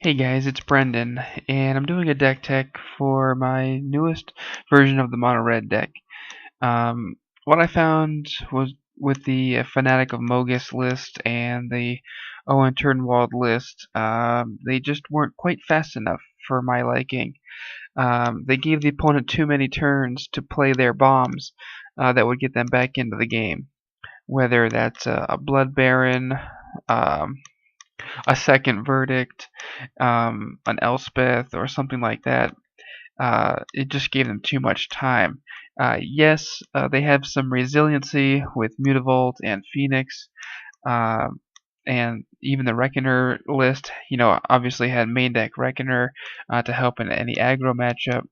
Hey guys, it's Brendan, and I'm doing a deck tech for my newest version of the Mono Red deck. What I found was with the Fanatic of Mogis list and the Owen Turnwald list, they just weren't quite fast enough for my liking. They gave the opponent too many turns to play their bombs that would get them back into the game, whether that's a Blood Baron, um, a Second Verdict, an Elspeth, or something like that. It just gave them too much time. Yes, they have some resiliency with Mutavault and Phoenix, uh, and even the Reckoner list, obviously had main deck Reckoner to help in any aggro matchup.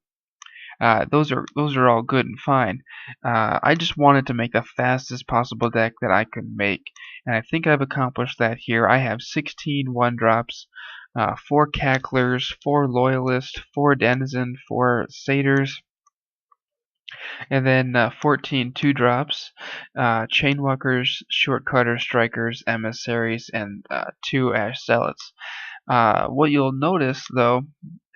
Those are all good and fine. I just wanted to make the fastest possible deck that I could make, and I think I've accomplished that here. I have 16 1-drops, 4 Cacklers, 4 Loyalists, 4 Denizen, 4 Satyrs, and then 14 2-drops, Chainwalkers, Shortcutters, Strikers, Emissaries, and 2 Ash Zealots. What you'll notice, though,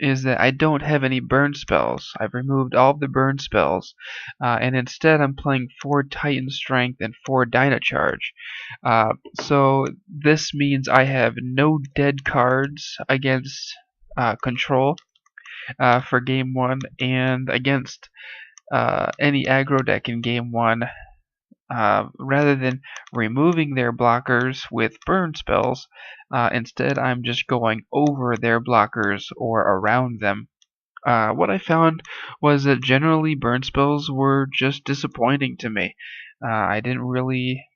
is that I don't have any burn spells. I've removed all of the burn spells, and instead I'm playing 4 Titan Strength and 4 Dynacharge. So this means I have no dead cards against control for game 1, and against any aggro deck in game 1. Rather than removing their blockers with burn spells, instead I'm just going over their blockers or around them. What I found was that generally burn spells were just disappointing to me. I didn't really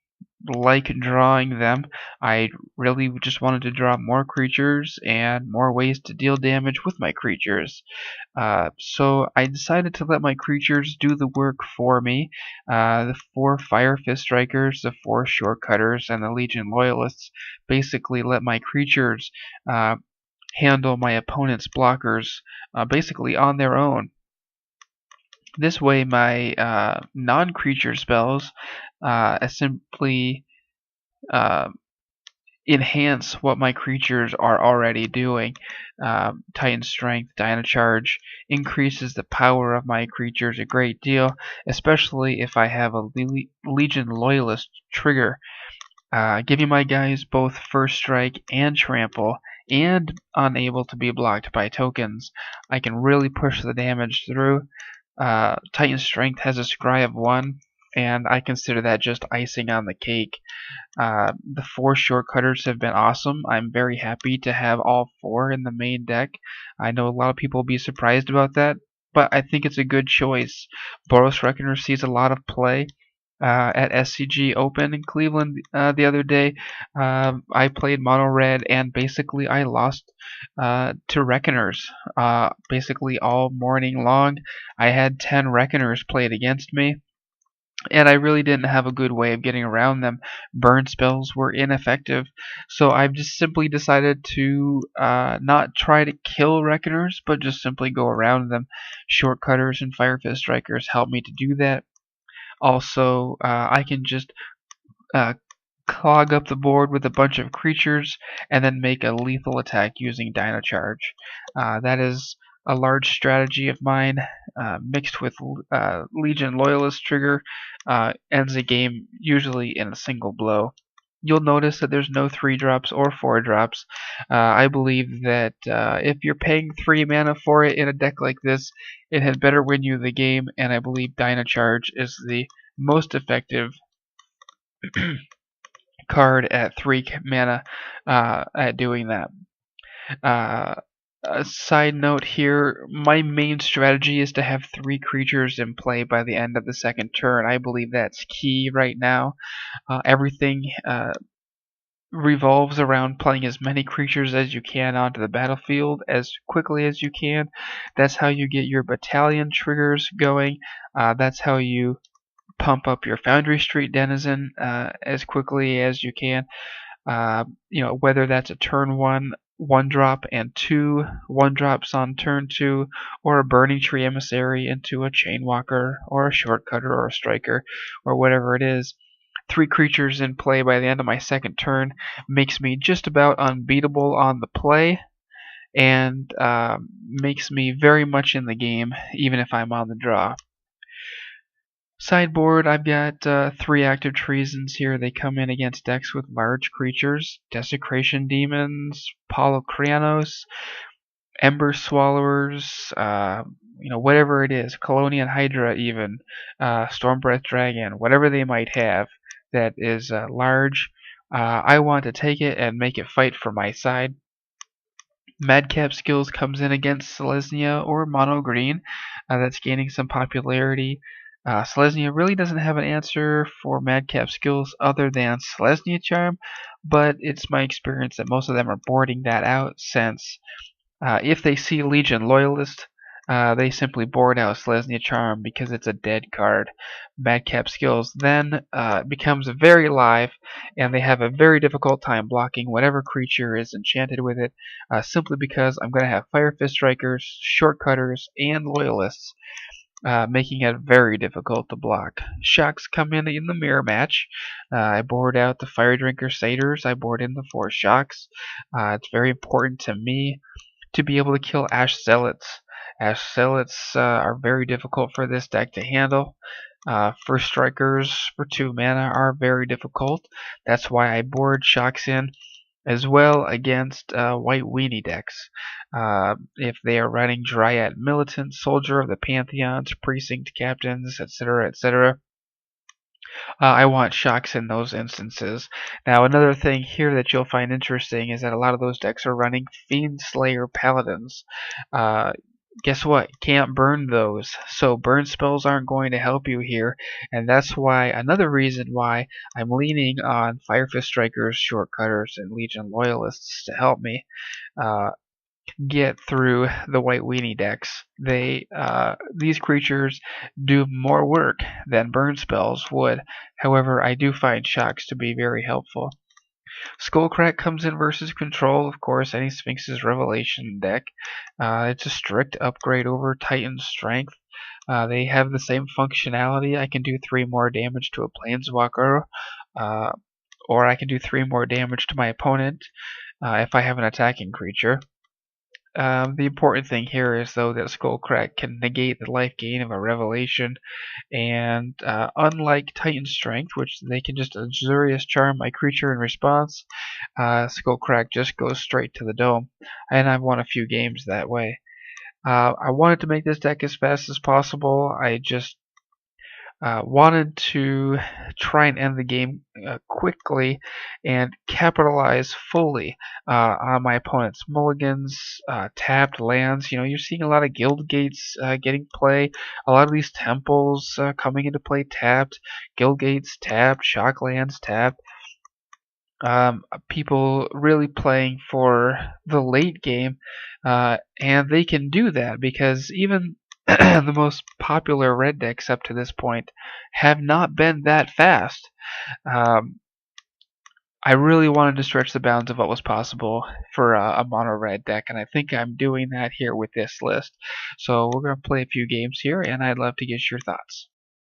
like drawing them. I really just wanted to draw more creatures and more ways to deal damage with my creatures. So I decided to let my creatures do the work for me. The 4 Fire Fist Strikers, the 4 Shortcutters, and the Legion Loyalists basically let my creatures handle my opponent's blockers basically on their own. This way my non-creature spells simply enhance what my creatures are already doing. Titan Strength, Dynacharge increases the power of my creatures a great deal, especially if I have a Legion Loyalist trigger. Giving my guys both First Strike and Trample, and unable to be blocked by tokens, I can really push the damage through. Titan Strength has a Scry of 1, and I consider that just icing on the cake. The 4 Shortcutters have been awesome. I'm very happy to have all 4 in the main deck. I know a lot of people will be surprised about that, but I think it's a good choice. Boros Reckoner sees a lot of play. At SCG Open in Cleveland the other day, I played Mono Red, and basically I lost to Reckoners basically all morning long. I had 10 Reckoners played against me, and I really didn't have a good way of getting around them. Burn spells were ineffective, so I've just simply decided to not try to kill Reckoners, but just simply go around them. Shortcutters and Fire Fist Strikers help me to do that. Also, I can just clog up the board with a bunch of creatures and then make a lethal attack using Dynacharge. That is a large strategy of mine, mixed with Legion Loyalist trigger, ends the game usually in a single blow. You'll notice that there's no 3-drops or 4-drops. I believe that if you're paying 3 mana for it in a deck like this, it had better win you the game, and I believe Dynacharge is the most effective card at 3 mana at doing that. A side note here, my main strategy is to have 3 creatures in play by the end of the second turn. I believe that's key right now. Everything revolves around playing as many creatures as you can onto the battlefield as quickly as you can. That's how you get your battalion triggers going. That's how you pump up your Foundry Street Denizen as quickly as you can. Whether that's a turn 1 drop and 2 1-drops on turn 2, or a Burning Tree Emissary into a Chainwalker or a Shortcutter or a Striker, or whatever it is. 3 creatures in play by the end of my second turn makes me just about unbeatable on the play, and makes me very much in the game, even if I'm on the draw. Sideboard, I've got 3 active treasons here. They come in against decks with large creatures, Desecration Demons, Polychronos, Ember Swallowers, whatever it is, Colonian Hydra even, Stormbreath Dragon, whatever they might have that is large. I want to take it and make it fight for my side. Madcap Skills comes in against Selesnya or Mono Green. That's gaining some popularity. Selesnya really doesn't have an answer for Madcap Skills other than Selesnya Charm, but it's my experience that most of them are boarding that out since if they see Legion Loyalist, they simply board out Selesnya Charm because it's a dead card. Madcap Skills then becomes very live, and they have a very difficult time blocking whatever creature is enchanted with it, simply because I'm going to have Fire Fist Strikers, Shortcutters, and Loyalists, making it very difficult to block. Shocks come in the mirror match. I board out the Fire Drinker Satyrs, I board in the 4 Shocks. It's very important to me to be able to kill Ash Zealots. Ash Zealots are very difficult for this deck to handle. First Strikers for 2 mana are very difficult. That's why I board Shocks in as well against white weenie decks. If they are running Dryad Militant, Soldier of the Pantheons, Precinct Captains, etc., etc., I want Shocks in those instances. Now, another thing here that you'll find interesting is that a lot of those decks are running Fiend Slayer Paladins. Guess what? Can't burn those. So burn spells aren't going to help you here, and that's why another reason why I'm leaning on Fire Fist Strikers, Shortcutters, and Legion Loyalists to help me get through the white weenie decks. These creatures do more work than burn spells would. However, I do find Shocks to be very helpful. Skullcrack comes in versus Control, of course, any Sphinx's Revelation deck. It's a strict upgrade over Titan's Strength. They have the same functionality. I can do 3 more damage to a Planeswalker, or I can do 3 more damage to my opponent if I have an attacking creature. The important thing here is, though, that Skullcrack can negate the life gain of a Revelation, and unlike Titan Strength, which they can just Azorius Charm my creature in response, Skullcrack just goes straight to the dome, and I've won a few games that way. I wanted to make this deck as fast as possible. I just wanted to try and end the game quickly and capitalize fully on my opponent's mulligans, tapped lands. You're seeing a lot of guild gates getting play, a lot of these temples coming into play tapped, guild gates tapped, shock lands tapped. People really playing for the late game, and they can do that because even the most popular red decks up to this point have not been that fast. Um, I really wanted to stretch the bounds of what was possible for a mono red deck, and I think I'm doing that here with this list. So we're going to play a few games here, and I'd love to get your thoughts.